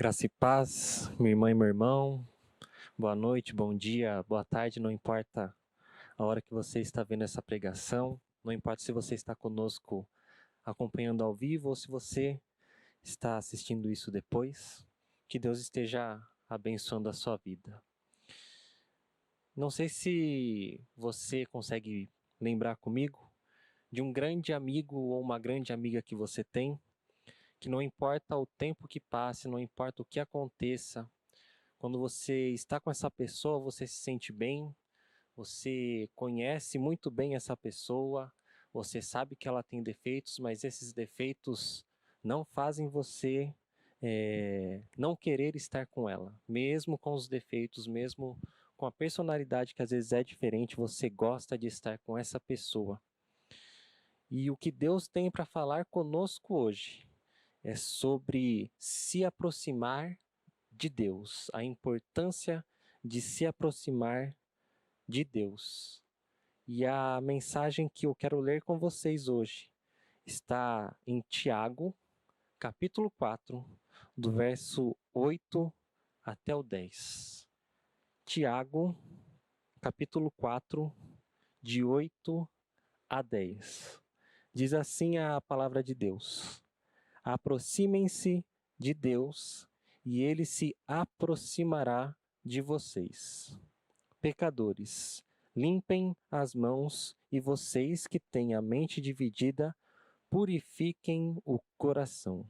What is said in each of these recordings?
Graça e paz, minha irmã e meu irmão. Boa noite, bom dia, boa tarde, não importa a hora que você está vendo essa pregação, não importa se você está conosco acompanhando ao vivo ou se você está assistindo isso depois, que Deus esteja abençoando a sua vida. Não sei se você consegue lembrar comigo de um grande amigo ou uma grande amiga que você tem, que não importa o tempo que passe, não importa o que aconteça, quando você está com essa pessoa, você se sente bem, você conhece muito bem essa pessoa, você sabe que ela tem defeitos, mas esses defeitos não fazem você não querer estar com ela. Mesmo com os defeitos, mesmo com a personalidade que às vezes é diferente, você gosta de estar com essa pessoa. E o que Deus tem para falar conosco hoje é sobre se aproximar de Deus, a importância de se aproximar de Deus. E a mensagem que eu quero ler com vocês hoje está em Tiago, capítulo 4, do verso 8 até o 10. Tiago, capítulo 4, de 8 a 10. Diz assim a palavra de Deus: Aproximem-se de Deus, e ele se aproximará de vocês. Pecadores, limpem as mãos, e vocês que têm a mente dividida, purifiquem o coração.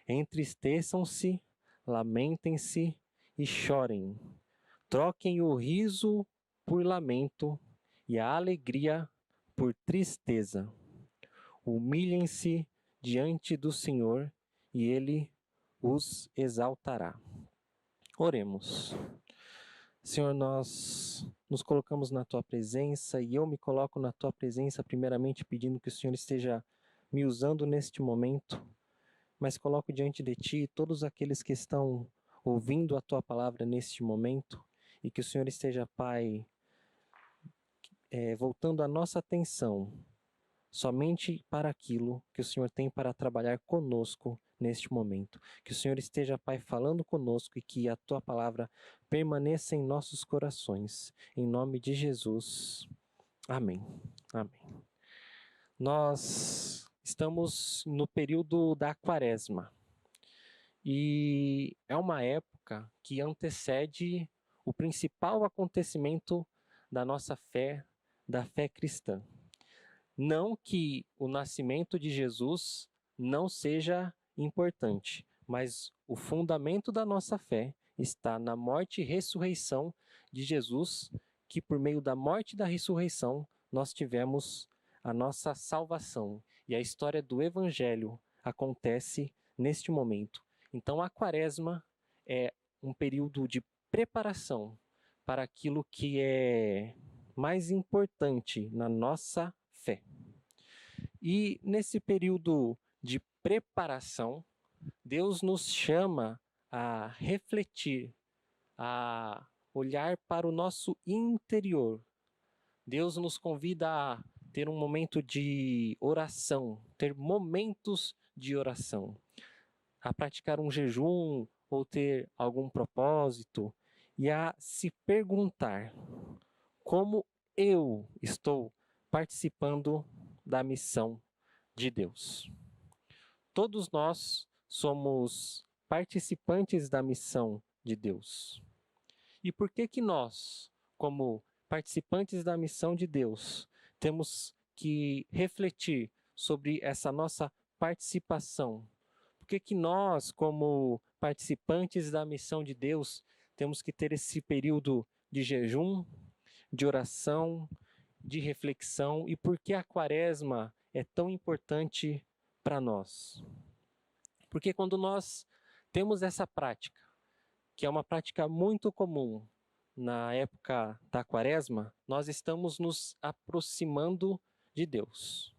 Entristeçam-se, lamentem-se e chorem. Troquem o riso por lamento e a alegria por tristeza. Humilhem-se diante do Senhor e Ele os exaltará. Oremos. Senhor, nós nos colocamos na Tua presença e eu me coloco na Tua presença primeiramente pedindo que o Senhor esteja me usando neste momento, mas coloco diante de Ti todos aqueles que estão ouvindo a Tua palavra neste momento e que o Senhor esteja, Pai, voltando a nossa atenção somente para aquilo que o Senhor tem para trabalhar conosco neste momento. Que o Senhor esteja, Pai, falando conosco e que a Tua palavra permaneça em nossos corações. Em nome de Jesus. Amém. Amém. Nós estamos no período da Quaresma e é uma época que antecede o principal acontecimento da nossa fé, da fé cristã. Não que o nascimento de Jesus não seja importante, mas o fundamento da nossa fé está na morte e ressurreição de Jesus, que por meio da morte e da ressurreição nós tivemos a nossa salvação. E a história do Evangelho acontece neste momento. Então a Quaresma é um período de preparação para aquilo que é mais importante na nossa fé. E nesse período de preparação, Deus nos chama a refletir, a olhar para o nosso interior. Deus nos convida a ter um momento de oração, ter momentos de oração, a praticar um jejum ou ter algum propósito e a se perguntar: como eu estou participando da missão de Deus? Todos nós somos participantes da missão de Deus. E por que que nós, como participantes da missão de Deus, temos que refletir sobre essa nossa participação? Por que que nós, como participantes da missão de Deus, temos que ter esse período de jejum, de oração, de reflexão, e por que a Quaresma é tão importante para nós? Porque quando nós temos essa prática, que é uma prática muito comum na época da Quaresma, nós estamos nos aproximando de Deus.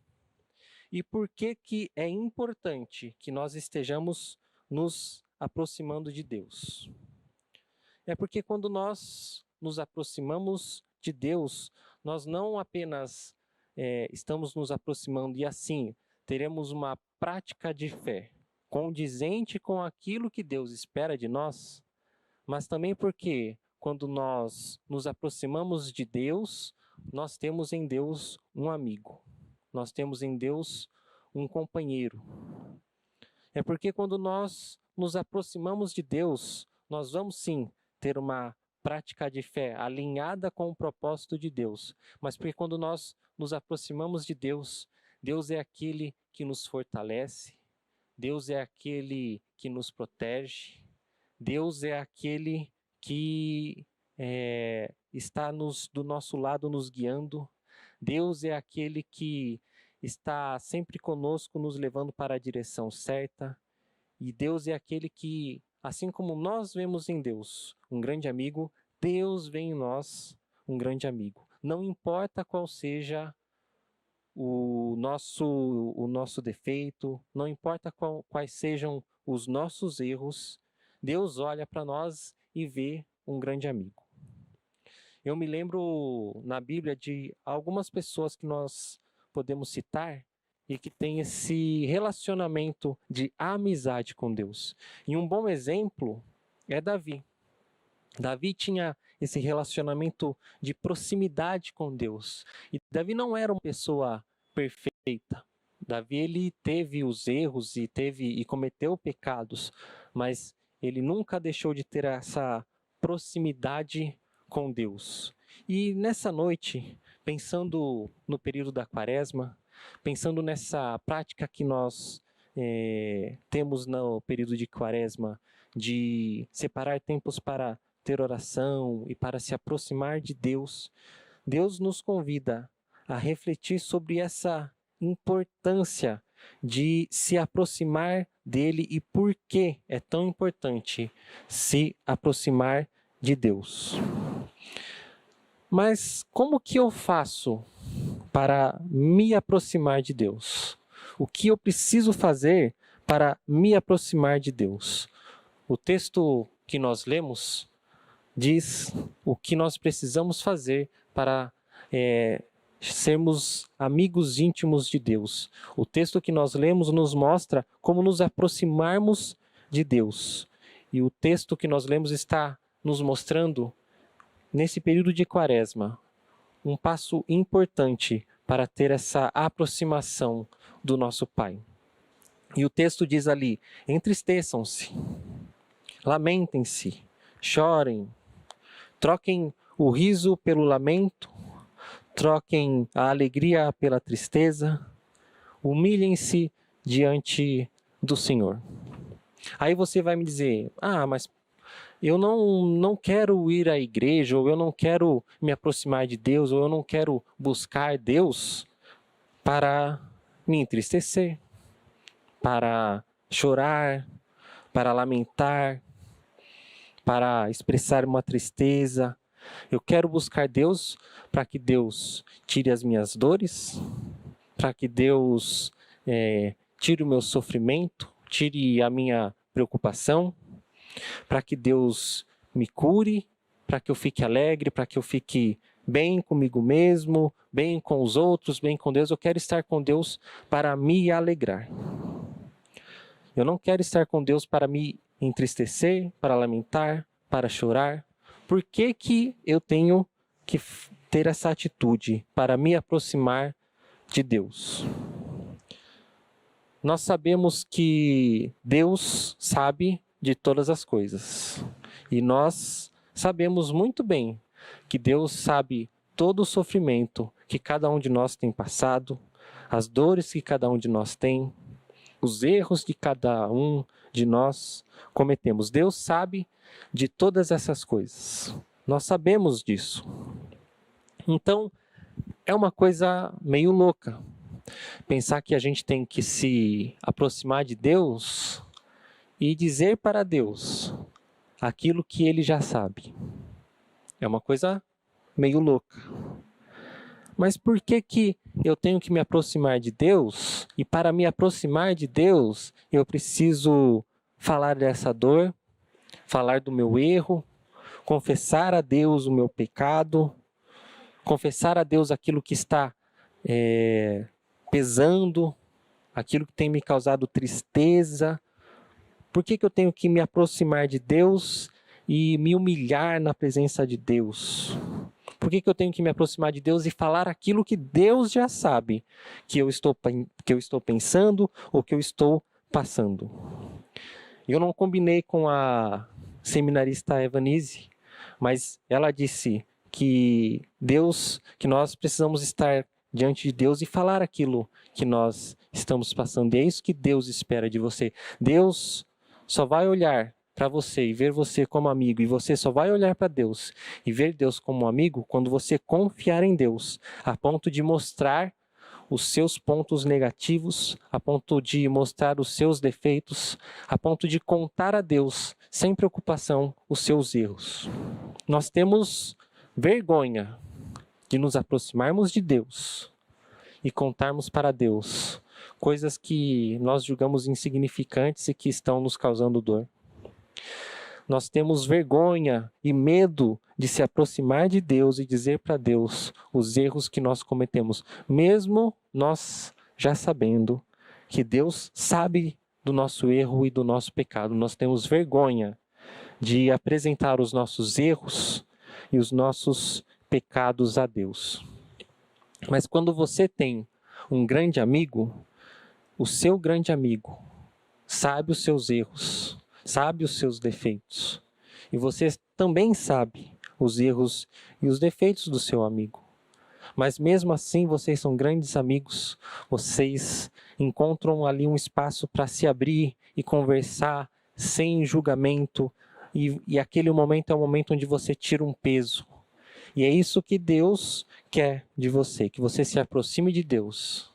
E por que que é importante que nós estejamos nos aproximando de Deus? É porque quando nós nos aproximamos de Deus, nós não apenas estamos nos aproximando e assim teremos uma prática de fé, condizente com aquilo que Deus espera de nós, mas também porque quando nós nos aproximamos de Deus, nós temos em Deus um amigo, nós temos em Deus um companheiro. É porque quando nós nos aproximamos de Deus, nós vamos sim ter uma prática de fé alinhada com o propósito de Deus, mas porque quando nós nos aproximamos de Deus, Deus é aquele que nos fortalece, Deus é aquele que nos protege, Deus é aquele que está do nosso lado nos guiando, Deus é aquele que está sempre conosco, nos levando para a direção certa, e Deus é aquele que, assim como nós vemos em Deus um grande amigo, Deus vê em nós um grande amigo. Não importa qual seja o nosso defeito, não importa quais sejam os nossos erros, Deus olha para nós e vê um grande amigo. Eu me lembro na Bíblia de algumas pessoas que nós podemos citar e que têm esse relacionamento de amizade com Deus. E um bom exemplo é Davi. Davi tinha esse relacionamento de proximidade com Deus. E Davi não era uma pessoa perfeita. Davi ele teve os erros e cometeu pecados, mas ele nunca deixou de ter essa proximidade com Deus. E nessa noite, pensando no período da Quaresma, pensando nessa prática que nós temos no período de Quaresma, de separar tempos para ter oração e para se aproximar de Deus, Deus nos convida a refletir sobre essa importância de se aproximar dele e por que é tão importante se aproximar de Deus. Mas como que eu faço para me aproximar de Deus? O que eu preciso fazer para me aproximar de Deus? O texto que nós lemos diz o que nós precisamos fazer para sermos amigos íntimos de Deus. O texto que nós lemos nos mostra como nos aproximarmos de Deus. E o texto que nós lemos está nos mostrando, nesse período de Quaresma, um passo importante para ter essa aproximação do nosso Pai. E o texto diz ali: entristeçam-se, lamentem-se, chorem, troquem o riso pelo lamento, troquem a alegria pela tristeza, humilhem-se diante do Senhor. Aí você vai me dizer: mas eu não quero ir à igreja, ou eu não quero me aproximar de Deus, ou eu não quero buscar Deus para me entristecer, para chorar, para lamentar, para expressar uma tristeza. Eu quero buscar Deus para que Deus tire as minhas dores, para que Deus tire o meu sofrimento, tire a minha preocupação, para que Deus me cure, para que eu fique alegre, para que eu fique bem comigo mesmo, bem com os outros, bem com Deus. Eu quero estar com Deus para me alegrar. Eu não quero estar com Deus para me entristecer, para lamentar, para chorar. Por que que eu tenho que ter essa atitude para me aproximar de Deus? Nós sabemos que Deus sabe de todas as coisas. E nós sabemos muito bem que Deus sabe todo o sofrimento que cada um de nós tem passado, as dores que cada um de nós tem, os erros que cada um de nós cometemos. Deus sabe de todas essas coisas. Nós sabemos disso. Então, é uma coisa meio louca pensar que a gente tem que se aproximar de Deus e dizer para Deus aquilo que Ele já sabe. É uma coisa meio louca. Mas por que que eu tenho que me aproximar de Deus? E para me aproximar de Deus, eu preciso falar dessa dor, falar do meu erro, confessar a Deus o meu pecado, confessar a Deus aquilo que está pesando, aquilo que tem me causado tristeza, Por que eu tenho que me aproximar de Deus e me humilhar na presença de Deus? Por que eu tenho que me aproximar de Deus e falar aquilo que Deus já sabe que eu estou pensando ou que eu estou passando? Eu não combinei com a seminarista Evanise, mas ela disse que nós precisamos estar diante de Deus e falar aquilo que nós estamos passando. E é isso que Deus espera de você. Deus só vai olhar para você e ver você como amigo, e você só vai olhar para Deus e ver Deus como amigo quando você confiar em Deus, a ponto de mostrar os seus pontos negativos, a ponto de mostrar os seus defeitos, a ponto de contar a Deus, sem preocupação, os seus erros. Nós temos vergonha de nos aproximarmos de Deus e contarmos para Deus coisas que nós julgamos insignificantes e que estão nos causando dor. Nós temos vergonha e medo de se aproximar de Deus e dizer para Deus os erros que nós cometemos, mesmo nós já sabendo que Deus sabe do nosso erro e do nosso pecado. Nós temos vergonha de apresentar os nossos erros e os nossos pecados a Deus. Mas quando você tem um grande amigo, o seu grande amigo sabe os seus erros, sabe os seus defeitos. E você também sabe os erros e os defeitos do seu amigo. Mas mesmo assim, vocês são grandes amigos, vocês encontram ali um espaço para se abrir e conversar sem julgamento. E aquele momento é o momento onde você tira um peso. E é isso que Deus quer de você, que você se aproxime de Deus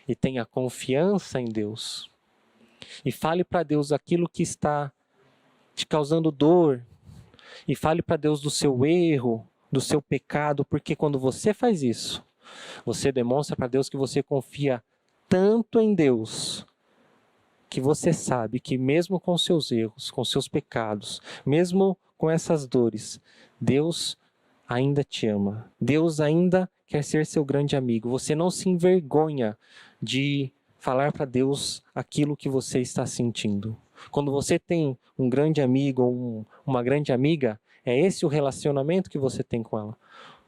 e tenha confiança em Deus. E fale para Deus aquilo que está te causando dor. E fale para Deus do seu erro, do seu pecado, porque quando você faz isso, você demonstra para Deus que você confia tanto em Deus, que você sabe que mesmo com seus erros, com seus pecados, mesmo com essas dores, Deus ainda te ama. Deus ainda quer ser seu grande amigo. Você não se envergonha de falar para Deus aquilo que você está sentindo. Quando você tem um grande amigo ou uma grande amiga, é esse o relacionamento que você tem com ela.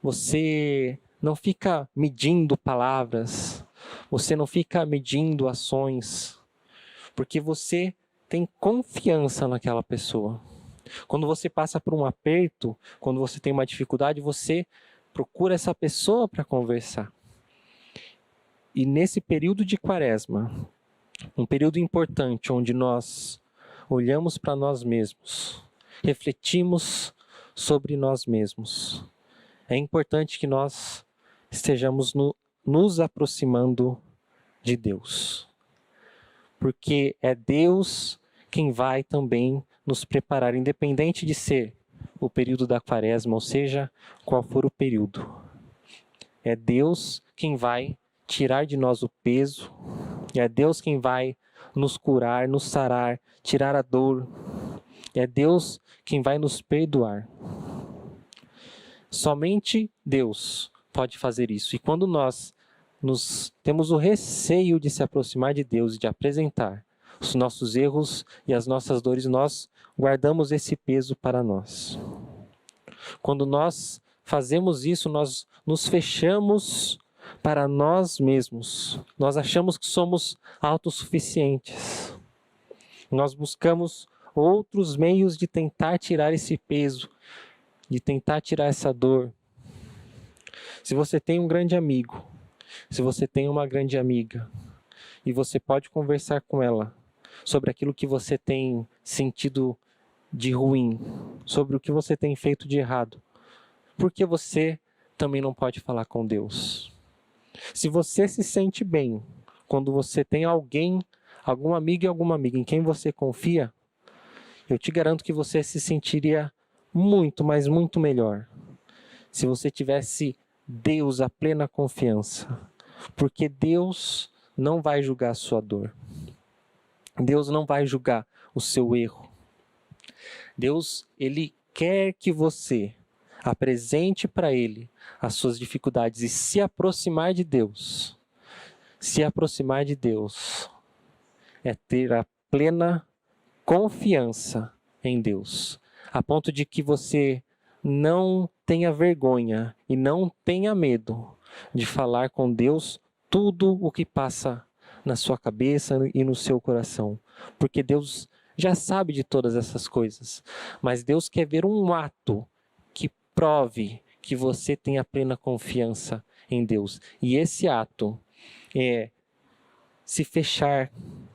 Você não fica medindo palavras, você não fica medindo ações, porque você tem confiança naquela pessoa. Quando você passa por um aperto, quando você tem uma dificuldade, você procura essa pessoa para conversar. E nesse período de Quaresma, um período importante onde nós olhamos para nós mesmos, refletimos sobre nós mesmos, é importante que nós estejamos nos aproximando de Deus. Porque é Deus quem vai também nos preparar, independente de ser o período da Quaresma, ou seja, qual for o período. É Deus quem vai tirar de nós o peso, é Deus quem vai nos curar, nos sarar, tirar a dor. É Deus quem vai nos perdoar. Somente Deus pode fazer isso. E quando nós temos o receio de se aproximar de Deus e de apresentar os nossos erros e as nossas dores, nós guardamos esse peso para nós. Quando nós fazemos isso, nós nos fechamos para nós mesmos. Nós achamos que somos autossuficientes. Nós buscamos outros meios de tentar tirar esse peso, de tentar tirar essa dor. Se você tem um grande amigo, se você tem uma grande amiga, e você pode conversar com ela sobre aquilo que você tem sentido de ruim, sobre o que você tem feito de errado, por que você também não pode falar com Deus? Se você se sente bem quando você tem alguém, algum amigo e alguma amiga em quem você confia, eu te garanto que você se sentiria muito, mas muito melhor se você tivesse Deus a plena confiança, porque Deus não vai julgar a sua dor. Deus não vai julgar o seu erro. Deus, Ele quer que você apresente para Ele as suas dificuldades e se aproximar de Deus. Se aproximar de Deus é ter a plena confiança em Deus, a ponto de que você não tenha vergonha e não tenha medo de falar com Deus tudo o que passa na sua cabeça e no seu coração, porque Deus já sabe de todas essas coisas, mas Deus quer ver um ato que prove que você tem a plena confiança em Deus. E esse ato é se fechar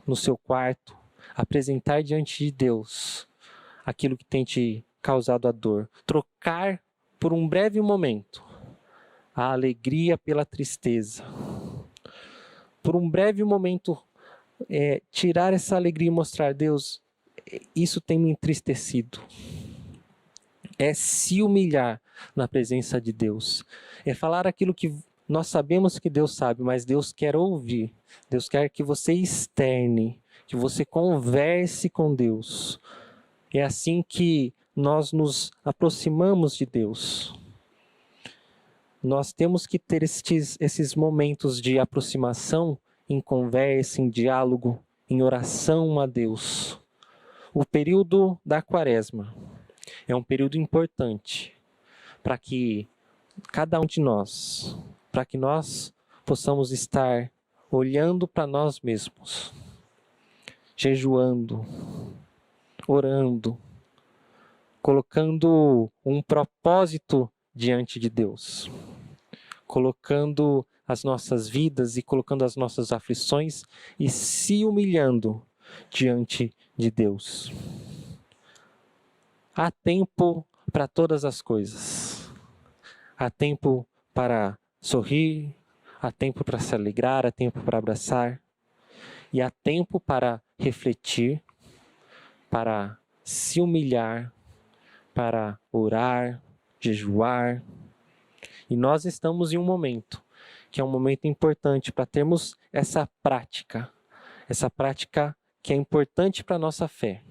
no seu quarto, apresentar diante de Deus aquilo que tem te causado a dor, trocar por um breve momento a alegria pela tristeza, por um breve momento tirar essa alegria e mostrar: Deus, isso tem me entristecido. É se humilhar na presença de Deus, é falar aquilo que nós sabemos que Deus sabe, mas Deus quer ouvir. Deus quer que você externe, que você converse com Deus. É assim que nós nos aproximamos de Deus. Nós temos que ter esses momentos de aproximação em conversa, em diálogo, em oração a Deus. O período da Quaresma é um período importante para que cada um de nós, para que nós possamos estar olhando para nós mesmos, jejuando, orando, colocando um propósito diante de Deus, colocando as nossas vidas e colocando as nossas aflições e se humilhando diante de Deus. Há tempo para todas as coisas. Há tempo para sorrir, há tempo para se alegrar, há tempo para abraçar, e há tempo para refletir, para se humilhar, para orar, jejuar. E nós estamos em um momento que é um momento importante para termos essa prática que é importante para a nossa fé.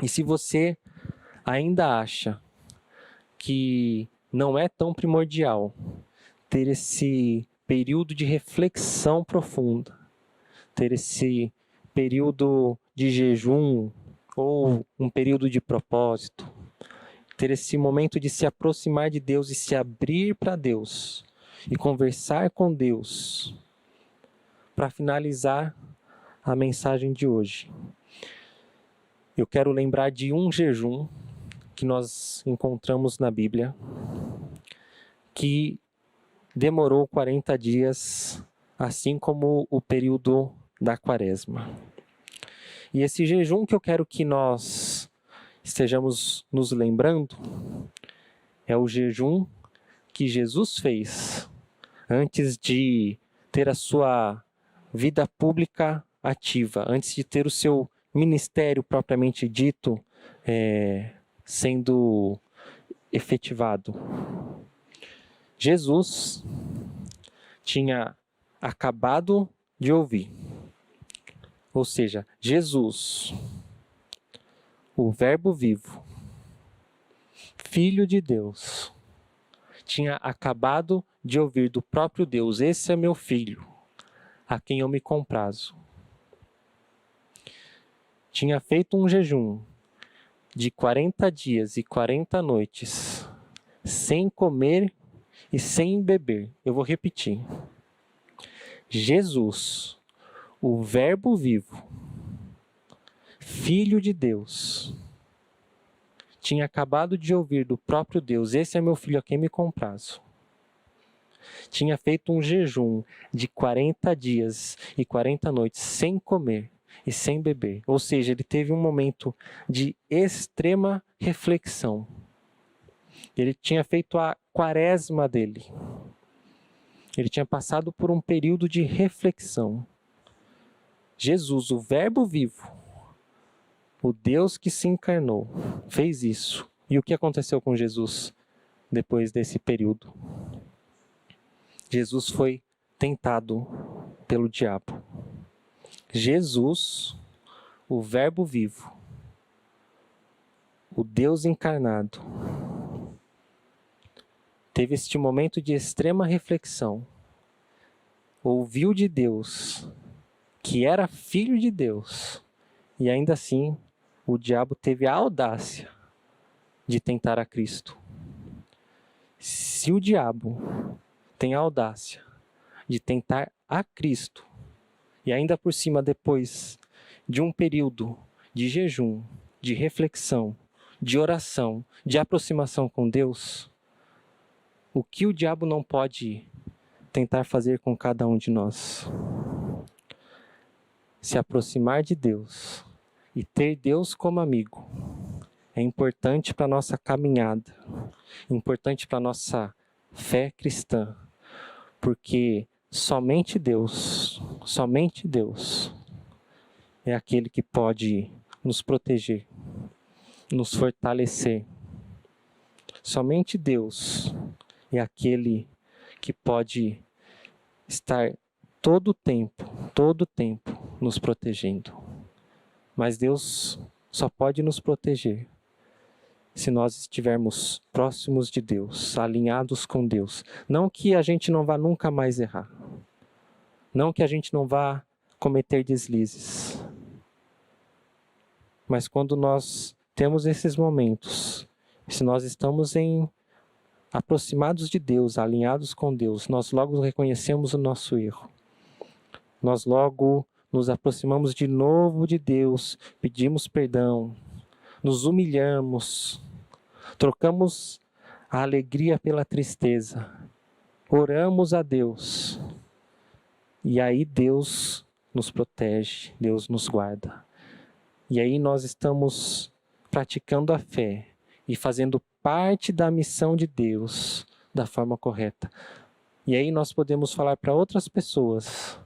E se você ainda acha que não é tão primordial ter esse período de reflexão profunda, ter esse período de jejum ou um período de propósito, ter esse momento de se aproximar de Deus e se abrir para Deus e conversar com Deus, para finalizar a mensagem de hoje, eu quero lembrar de um jejum que nós encontramos na Bíblia, que demorou 40 dias, assim como o período da Quaresma. E esse jejum que eu quero que nós estejamos nos lembrando é o jejum que Jesus fez antes de ter a sua vida pública ativa, antes de ter o seu ministério propriamente dito sendo efetivado. Jesus tinha acabado de ouvir, ou seja, Jesus, o Verbo vivo, Filho de Deus, tinha acabado de ouvir do próprio Deus: esse é meu filho, a quem eu me comprazo. Tinha feito um jejum de 40 dias e 40 noites, sem comer e sem beber. Eu vou repetir. Jesus, o Verbo vivo, Filho de Deus, tinha acabado de ouvir do próprio Deus: esse é meu filho a quem me comprazo. Tinha feito um jejum de 40 dias e 40 noites sem comer e sem beber. Ou seja, ele teve um momento de extrema reflexão. Ele tinha feito a quaresma dele. Ele tinha passado por um período de reflexão. Jesus, o Verbo vivo, o Deus que se encarnou, fez isso. E o que aconteceu com Jesus depois desse período? Jesus foi tentado pelo diabo. Jesus, o Verbo vivo, o Deus encarnado, teve este momento de extrema reflexão, ouviu de Deus, que era Filho de Deus, E ainda assim, o diabo teve a audácia de tentar a Cristo. Se o diabo tem a audácia de tentar a Cristo, e ainda por cima depois de um período de jejum, de reflexão, de oração, de aproximação com Deus, o que o diabo não pode tentar fazer com cada um de nós? Se aproximar de Deus e ter Deus como amigo é importante para a nossa caminhada, importante para a nossa fé cristã, porque somente Deus é aquele que pode nos proteger, nos fortalecer. Somente Deus é aquele que pode estar todo o tempo nos protegendo. Mas Deus só pode nos proteger se nós estivermos próximos de Deus, alinhados com Deus. Não que a gente não vá nunca mais errar. Não que a gente não vá cometer deslizes. Mas quando nós temos esses momentos, se nós estamos aproximados de Deus, alinhados com Deus, nós logo reconhecemos o nosso erro. Nós logo nos aproximamos de novo de Deus, pedimos perdão, nos humilhamos, trocamos a alegria pela tristeza, oramos a Deus, e aí Deus nos protege, Deus nos guarda. E aí nós estamos praticando a fé e fazendo parte da missão de Deus da forma correta. E aí nós podemos falar para outras pessoas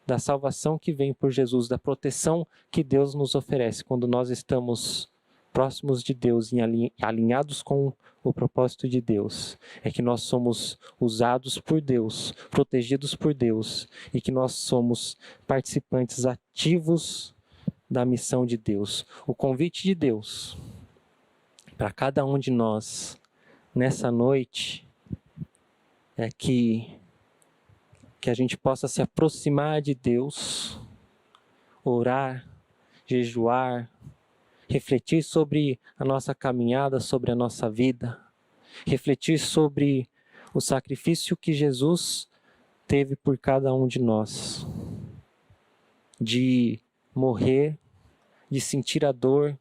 da salvação que vem por Jesus, da proteção que Deus nos oferece quando nós estamos próximos de Deus e alinhados com o propósito de Deus. É que nós somos usados por Deus, protegidos por Deus, e que nós somos participantes ativos da missão de Deus. O convite de Deus para cada um de nós nessa noite é que a gente possa se aproximar de Deus, orar, jejuar, refletir sobre a nossa caminhada, sobre a nossa vida, refletir sobre o sacrifício que Jesus teve por cada um de nós, de morrer, de sentir a dor,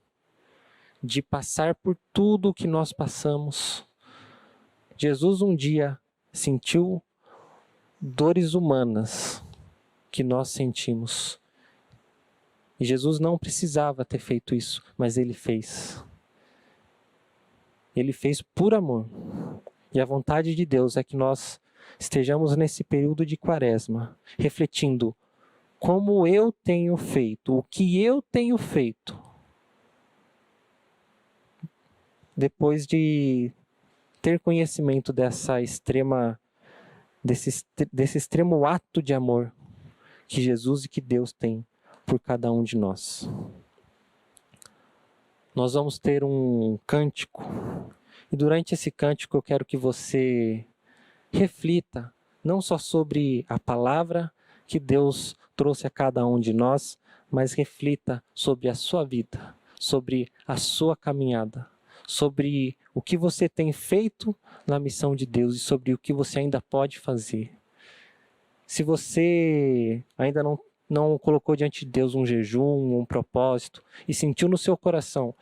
de passar por tudo o que nós passamos. Jesus um dia sentiu dores humanas que nós sentimos. E Jesus não precisava ter feito isso, mas Ele fez. Ele fez por amor. E a vontade de Deus é que nós estejamos nesse período de quaresma, refletindo como eu tenho feito, o que eu tenho feito, depois de ter conhecimento desse extremo ato de amor que Jesus e que Deus tem por cada um de nós. Nós vamos ter um cântico, e durante esse cântico eu quero que você reflita não só sobre a palavra que Deus trouxe a cada um de nós, mas reflita sobre a sua vida, sobre a sua caminhada, sobre o que você tem feito na missão de Deus e sobre o que você ainda pode fazer. Se você ainda não colocou diante de Deus um jejum, um propósito, e sentiu no seu coração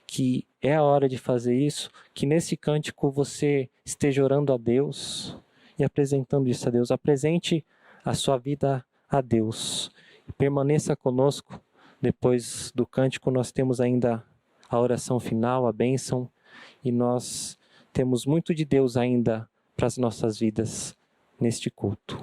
que é a hora de fazer isso, que nesse cântico você esteja orando a Deus e apresentando isso a Deus. Apresente a sua vida a Deus. Permaneça conosco. Depois do cântico nós temos ainda a oração final, a bênção, e nós temos muito de Deus ainda para as nossas vidas neste culto.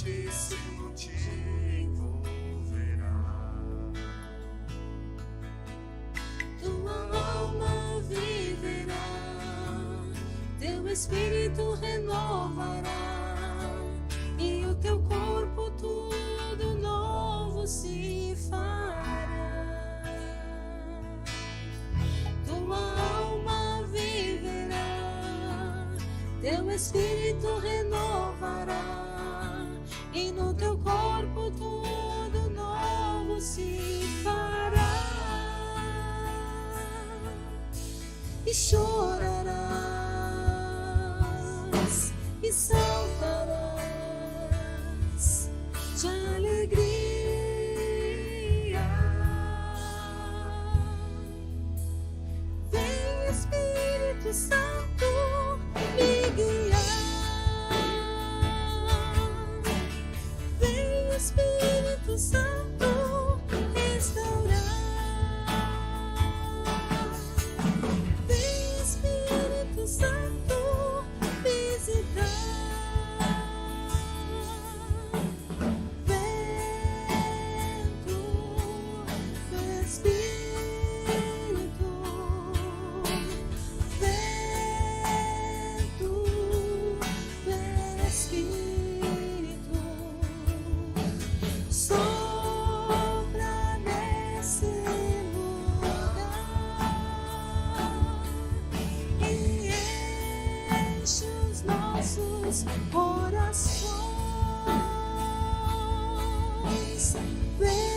Santíssimo te envolverá. Tua alma viverá, teu espírito renovará, e o teu corpo tudo novo se fará. Tua alma viverá, teu espírito renovará, e no teu corpo tudo novo se fará. E chorarás e saltarás de alegria. Vem, Espírito Santo, me guiar. Vem, Espírito Santo, restaurar. Vem, Espírito Santo, visitar. Vento do Espírito, vento do Espírito, sopra nesse lugar e enche os nossos corações. Vem,